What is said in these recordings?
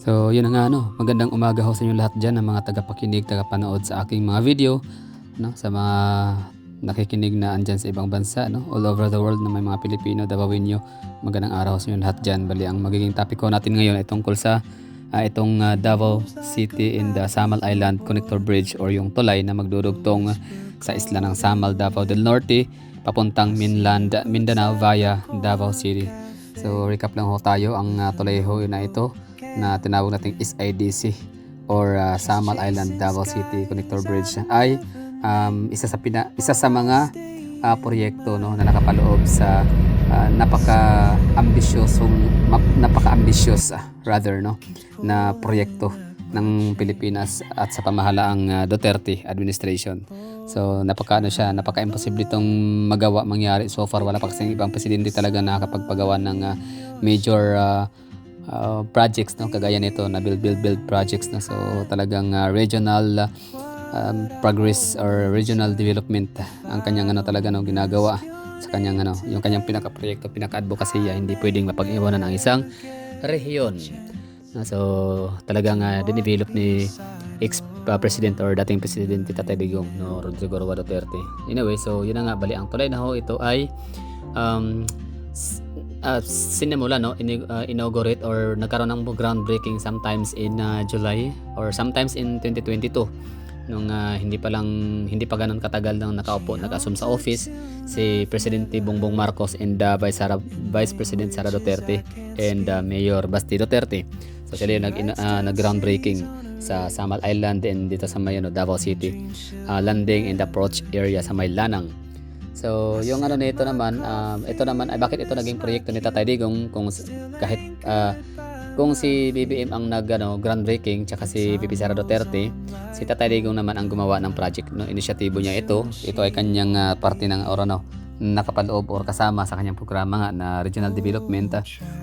So, yun na nga, no. Magandang umaga ho sa inyo lahat dyan, ng mga tagapakinig, tagapanood sa aking mga video, no, sa mga nakikinig na andyan sa ibang bansa, no, all over the world na may mga Pilipino, Davao-inyo. Magandang araw sa inyo lahat dyan. Bali, ang magiging topic ko natin ngayon ay tungkol sa itong Davao City in the Samal Island Connector Bridge or yung tulay na magdudugtong sa isla ng Samal, Davao del Norte, papuntang Mindanao via Davao City. So, recap lang ho tayo. Ang tulay ho na ito na tinawag nating SIDC or Samal Island Davao City Connector Bridge ay isa sa mga proyekto, no, na nakapaloob sa napaka-ambitious rather, no, na proyekto ng Pilipinas at sa pamahalaang Duterte administration. So napaka-imposible itong mangyari so far. Wala pa kasing ibang presidente talaga nakakapagpagawa ng major projects, no, kagaya nito na build projects na. So talagang regional progress or regional development ang kanyang talaga, no, ginagawa sa kanyang yung kanyang pinaka-proyekto, pinaka-advocacy. Hindi pwedeng mapag-iwanan ang isang rehiyon. So talagang dinevelop ni ex-president or dating presidente Tatay Digong, no, Rodrigo Roa Duterte. Anyway, so yun na nga, bali ang tulay na ho ito ay sinimula, no, inaugurate or nagkaroon ng groundbreaking sometimes in July or sometimes in 2022 nung hindi pa ganun katagal nang nag-assume sa office si Presidente Bongbong Marcos and Vice President Sara Duterte and Mayor Basti Duterte. So sila yung nag-groundbreaking sa Samal Island and dito sa may Davao City landing and approach area sa may Lanang. So yung nito naman, ito naman ay bakit ito naging proyekto ni Tatay Digong kung si BBM ang groundbreaking tsaka si VP Sara Duterte, si Tatay Digong naman ang gumawa ng project, no, inisyatibo niya ito ay kanyang parte ng nakapaloob or kasama sa kanyang programa nga na regional development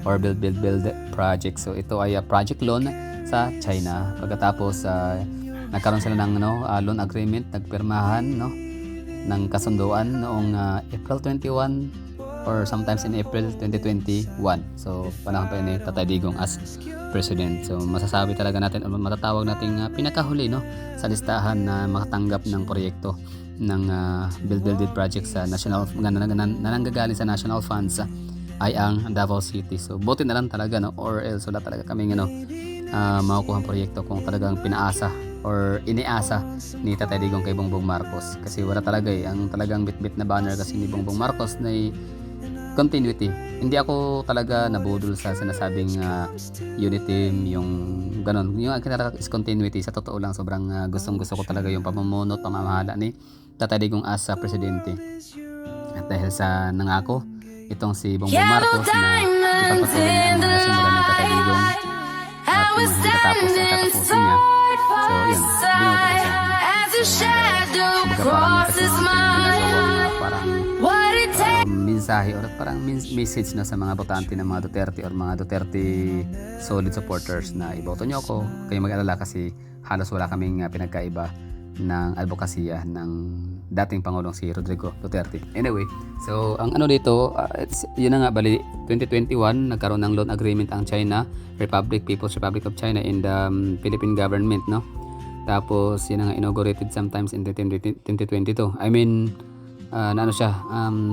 or build project. So ito ay project loan sa China. Pagkatapos nagkaroon sila ng loan agreement, nagpirmahan, no, ng kasunduan noong April 21 or sometimes in April 2021. So panahon pa ni Tatay Digong as president. So masasabi talaga natin o matatawag nating pinakahuli, no, sa listahan na makatanggap ng proyekto ng build project sa national nananggagaling sa national funds ay ang Davao City. So buti na lang talaga, no, or else wala talaga kaming makukuha ang proyekto kung talagang pinaasa or iniasa ni Tatay Digong kay Bongbong Marcos, kasi wala talaga ang talagang bitbit na banner kasi ni Bongbong Marcos na continuity. Hindi ako talaga nabudol sa sinasabing unity, yung ganon. Yung akin talaga is continuity. Sa totoo lang, sobrang gustong-gusto ko talaga yung pamumuno at pamamahala ni Tatay Digong as presidente. At dahil sa nangako itong si Bongbong Marcos na ipagpatuloy niya ang mga simulan ng Tatay Digong at kung hanggatapos ay tatapusin niya. So yun, binoto ko siya. Parang kasi ginagawang parang mensahe or parang message na sa mga botante ng mga Duterte or mga Duterte solid supporters na iboto nyo ako, kayo mag-alala kasi halos wala kaming pinagkaiba ng advokasya ng dating Pangulong si Rodrigo Duterte. Anyway, so ang dito, yun na nga, bali 2021 nagkaroon ng loan agreement ang China People's Republic of China and the Philippine government, no. Tapos yun na nga, inaugurated sometimes in 2022. I mean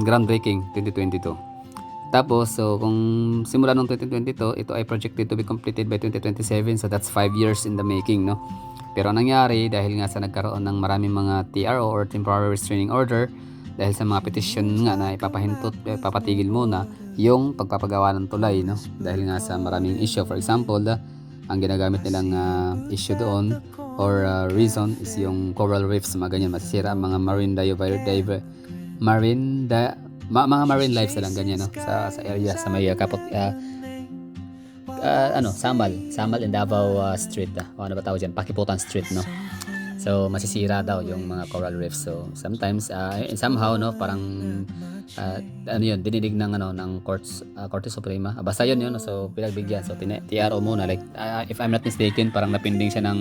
groundbreaking 2022. Tapos so kung simula noong 2022, ito ay projected to be completed by 2027, so that's 5 years in the making, no. Pero nangyari dahil nga sa nagkaroon ng maraming mga TRO or temporary restraining order dahil sa mga petition nga na ipapatigil muna yung pagpapagawa ng tulay, no, dahil nga sa maraming issue. For example, ang ginagamit nilang issue doon or reason is yung coral reefs, mga ganyan, masisira ang mga mga marine lives na lang ganyan, no, sa area sa may Samal and Davao Street, ano ba tawag dyan, Pakiputan Street, no. So masisira daw yung mga coral reefs. So sometimes somehow, no, parang ano yun, dinidig ng ano ng Korte Suprema. Basta yun yun, so pinagbigyan. So TRO muna, like if I'm not mistaken, parang napinding siya ng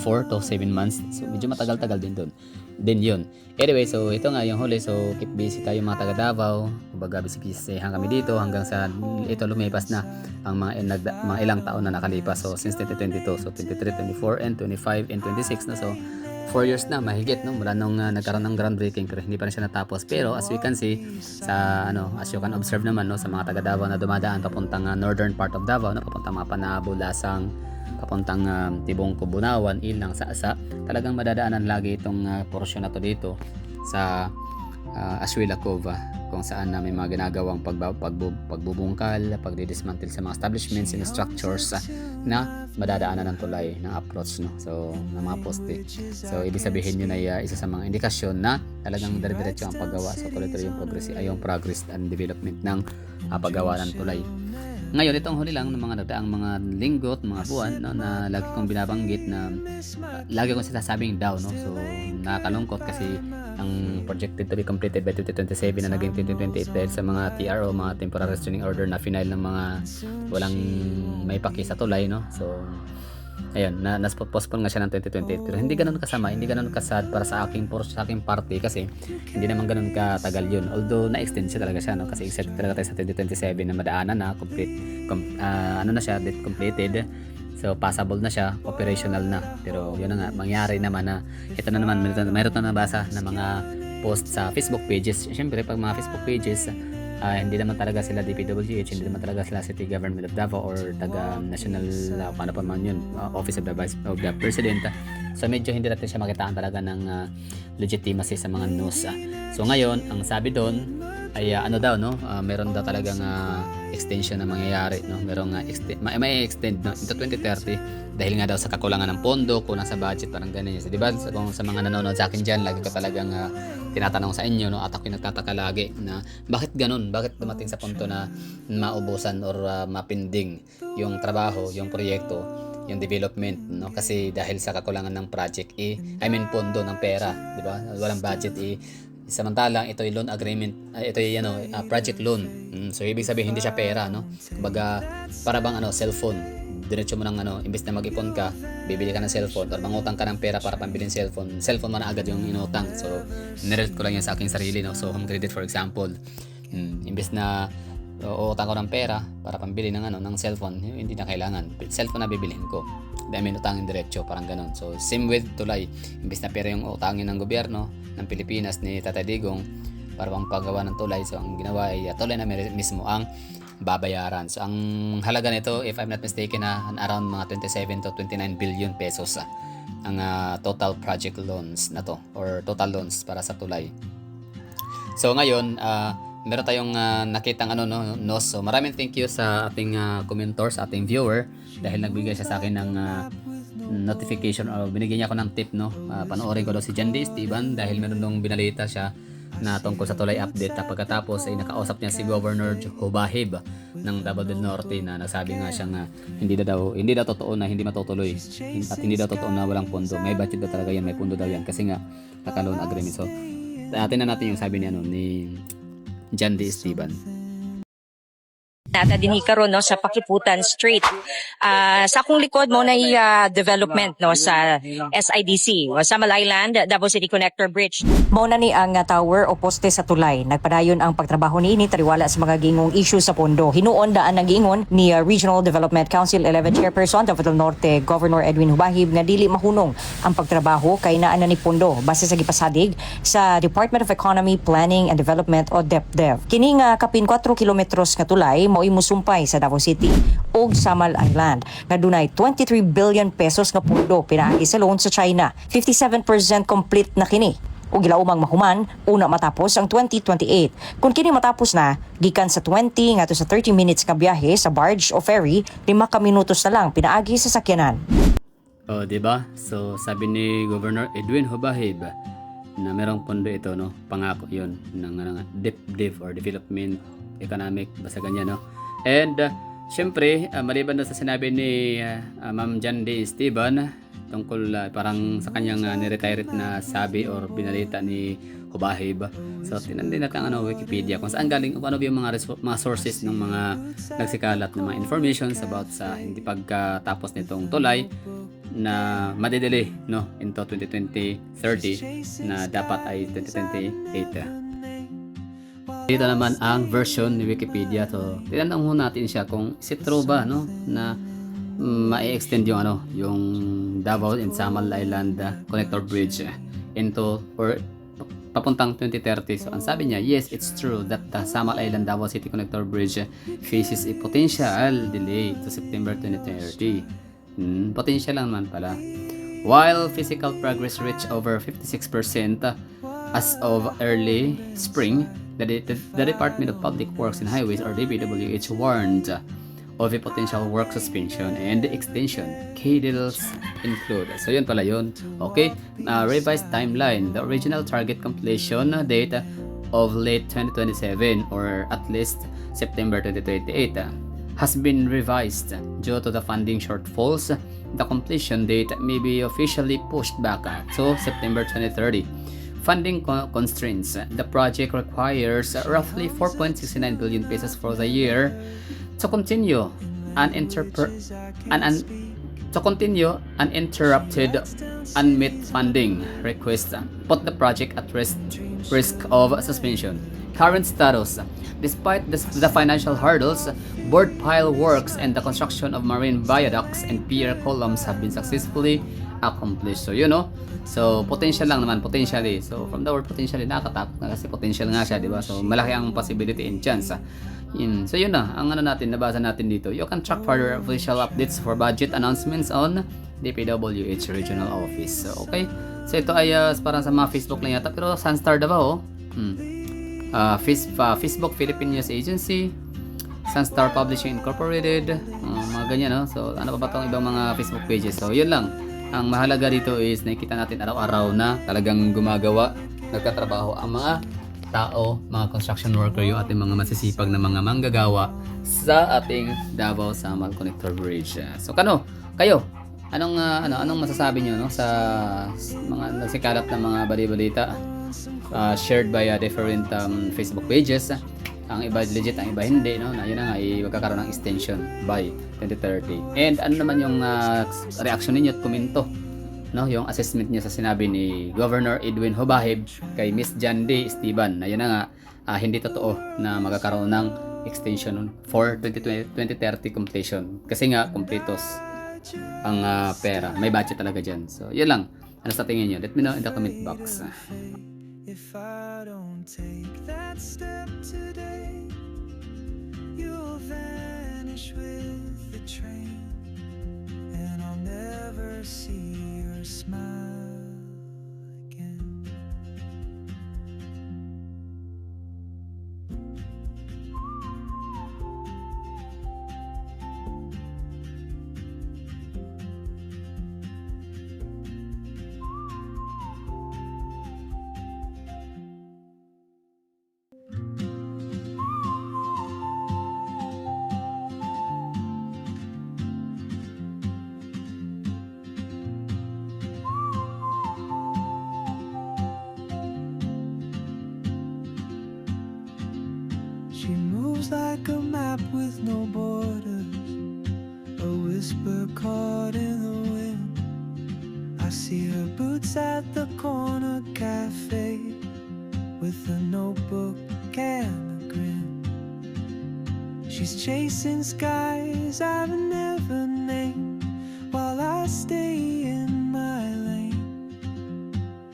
4 to 7 months. So medyo matagal-tagal din doon. Then yun. Anyway, so ito nga yung huli. So keep busy tayo mga taga Davao. Kumbaga busy-busyhan kami dito hanggang sa ito lumipas na ang mga ilang taon na nakalipas. So since 2022, so 23, 24, and 25, and 26 na. So 4 years na mahigit, no, mula nung nagkaroon ng groundbreaking, pero hindi pa rin siya natapos. Pero as we can see sa as you can observe naman, no, sa mga taga Davao na dumadaan papuntang northern part of Davao, no, papuntang mga Panabo, Lasang, papuntang Tibong, Bunawan, Ilang, Saasa, talagang madadaanan lagi itong portion na to dito sa Aswila Cove, kung saan may mga ginagawang pagbubungkal, pagdidismantle sa mga establishments and structures na madadaanan ng tulay ng approach, no, so ng mga poste. So ibig sabihin yun ay isa sa mga indikasyon na talagang dire-diretso ang paggawa. So tuloy-tuloy yung progress and development ng paggawa ng tulay. Ngayon, itong huli lang ng mga nagdaang mga linggo at mga buwan, no, na lagi kong binabanggit na lagi kong sinasabing daw, no. So nakakalungkot kasi ang projected to be completed by 2027 na naging 2028 dahil sa mga TRO, mga temporary restraining order na final ng mga walang may paki sa tulay, no. So ayun, nas-postpone nga siya ng 2028, pero hindi ganoon kasama, hindi ganoon kasad para sa aking party kasi hindi naman ganoon katagal yun. Although na-extend siya talaga siya, no, kasi excited talaga tayo sa 2027 na madaanan na ano na siya, date completed. So passable na siya, operational na. Pero yun na nga, mangyari naman na ito na naman, mayroon na nabasa na mga post sa Facebook pages. Siyempre pag mga Facebook pages, hindi naman talaga sila DPWH, hindi naman talaga sila City Government of Davao or taga National paano pa man yun, Office of the President. So medyo hindi natin siya makitaan talaga ng legitimacy sa mga news. So ngayon, ang sabi doon ay ano daw, no, meron daw talagang extension na mangyayari, no, merong may extend, no, into 2030 dahil nga daw sa kakulangan ng pondo, kulang sa budget, parang ganyan. So, di ba, kung sa mga nanonood sa akin dyan, lagi ko talagang tinatanong sa inyo, no, at ako nagtataka lagi na bakit ganun, bakit dumating sa punto na maubusan or mapinding yung trabaho, yung proyekto, yung development, no, kasi dahil sa kakulangan ng project, pondo ng pera, di ba, walang budget, samantalang ito ay loan agreement, ito ay project loan. So ibig sabihin hindi siya pera, no. Kumbaga para bang cellphone. Diretso mo ng imbes na mag-ipon ka, bibili ka ng cellphone or mangutang ka ng pera para pambilin cellphone mo na agad yung inutang. So nirelate ko lang yan sa aking sarili, no. So home credit for example, imbes na uutang ko ng pera para pambili ng ng cellphone, hindi na kailangan. Cellphone na bibilhin ko. Dahil utangin diretso, parang ganun. So same with tulay. Imbes na pera yung utangin ng gobyerno ng Pilipinas ni Tatay Digong para pang paggawa ng tulay, so ang ginawa ay tulay na mismo ang babayaran. So ang halaga nito, if I'm not mistaken, around mga 27 to 29 billion pesos ang total project loans na to, or total loans para sa tulay. So ngayon, meron tayong nakitang no. So maraming thank you sa ating commentors, ating viewer, dahil nagbigay siya sa akin ng notification o binigyan niya ako ng tip, no. Panoorin ko daw si John D. Esteban dahil meron nung binalita siya na tungkol sa tulay update. Pagkatapos ay nakausap niya si Governor Hubahib ng Davao del Norte na nagsabi nga siyang hindi daw totoo na hindi matutuloy at hindi daw totoo na walang pondo. May budget daw talaga yan, may pondo daw yan kasi nga naka-loan agreement. So tingnan natin yung sabi ni John D. Esteban. Nata dinhi karon no sa Pakiputan Street. Sa akong likod mo na development no sa SIDC o Samal Island, Davao City Connector Bridge. Mao na ni ang tower o poste sa tulay. Nagpadayon ang pagtrabaho niini taliwala sa mga gingong issue sa pondo. Hinuon daan ang giingon ni Regional Development Council 11 Chairperson Davao del Norte Governor Edwin Hubahib nga dili mahunong ang pagtrabaho kay naa na ni pondo base sa gipasadig sa Department of Economy, Planning and Development o DepDev. Kini nga kapin 4 kilometros nga tulay mao musumpay sa Davao City ug Samal Island nga dunay 23 billion pesos nga pondo pinaagi sa loan sa China. 57% complete na kini ug gilaumang mahuman una matapos ang 2028. Kung kini matapos na gikan sa 20 ngadto sa 30 minutes nga biyahe sa barge o ferry, 5 ka minutos na lang pinaagi sa sakyanan. Di ba? So sabi ni Governor Edwin Hubahib na merong pondo ito, no, pangako 'yon ng DepDev or Development Economic, basta ganyan, no. And syempre maliban na sa sinabi ni Ma'am John D. Esteban tungkol parang sa kanyang niretire na sabi or binalita ni Hubahib. So tinan din natin ang Wikipedia kung saan galing, kung ano ba yung mga sources ng mga nagsikalat ng mga informations about sa hindi pagkatapos nitong tulay na madidili no into 2020-30 na dapat ay 2028. Dito naman ang version ni Wikipedia. So, tingnan muna natin siya kung is it true ba no na ma-extend yung yung Davao and Samal Island Connector Bridge into or papuntang 2030. So, ang sabi niya, yes, it's true that the Samal Island Davao City Connector Bridge faces a potential delay to September 2030. Potential lang naman pala. While physical progress reached over 56% as of early spring, the Department of Public Works and Highways or DPWH warned of a potential work suspension and extension. Key details include. So yun pala yun. Okay, revised timeline. The original target completion date of late 2027 or at least September 2028 has been revised due to the funding shortfalls. The completion date may be officially pushed back to September 2030. Funding constraints. The project requires roughly 4.69 billion pesos for the year to continue uninterrupted unmet funding requests put the project at risk of suspension. Current status. Despite the financial hurdles, board pile works and the construction of marine viaducts and pier columns have been successfully accomplished. So, So, potential lang naman, potentially. So, from the word potentially, nakakatakot na kasi potential nga siya, di ba? So, malaki ang possibility and chance. So, yun na. Ang nabasa natin dito. You can track further official updates for budget announcements on DPWH Regional Office. So, okay. So, ito ay parang sa mga Facebook lang yata. Pero, Sunstar Davao, Facebook Philippine News Agency, Sunstar Publishing Incorporated, mga ganyan, no? So, ano pa ba itong ibang mga Facebook pages? So, yun lang. Ang mahalaga dito is nakikita natin araw-araw na talagang nagtatrabaho ang mga tao, mga construction worker, yung ating mga masisipag na mga manggagawa sa ating Davao Samal Connector Bridge. So kayo, anong masasabi niyo no sa mga nagsikalat na mga bali-balita shared by different Facebook pages? Ang iba legit, ang iba hindi, no? Na yun na nga, magkakaroon ng extension by 2030. And ano naman yung reaction ninyo at komento, no? Yung assessment niyo sa sinabi ni Governor Edwin Hubahib kay Miss Jan D. Esteban na yun na nga, hindi totoo na magkakaroon ng extension for 2030 completion. Kasi nga, completos ang pera. May budget talaga dyan. So, yun lang. Ano sa tingin niyo? Let me know in the comment box. If I don't take that step today, you'll vanish with the train, and I'll never see your smile again. She moves like a map with no borders, a whisper caught in the wind. I see her boots at the corner cafe with a notebook and a grin. She's chasing skies I've never named while I stay in my lane.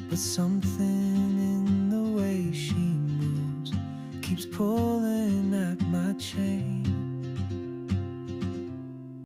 But something in the way she moves keeps pulling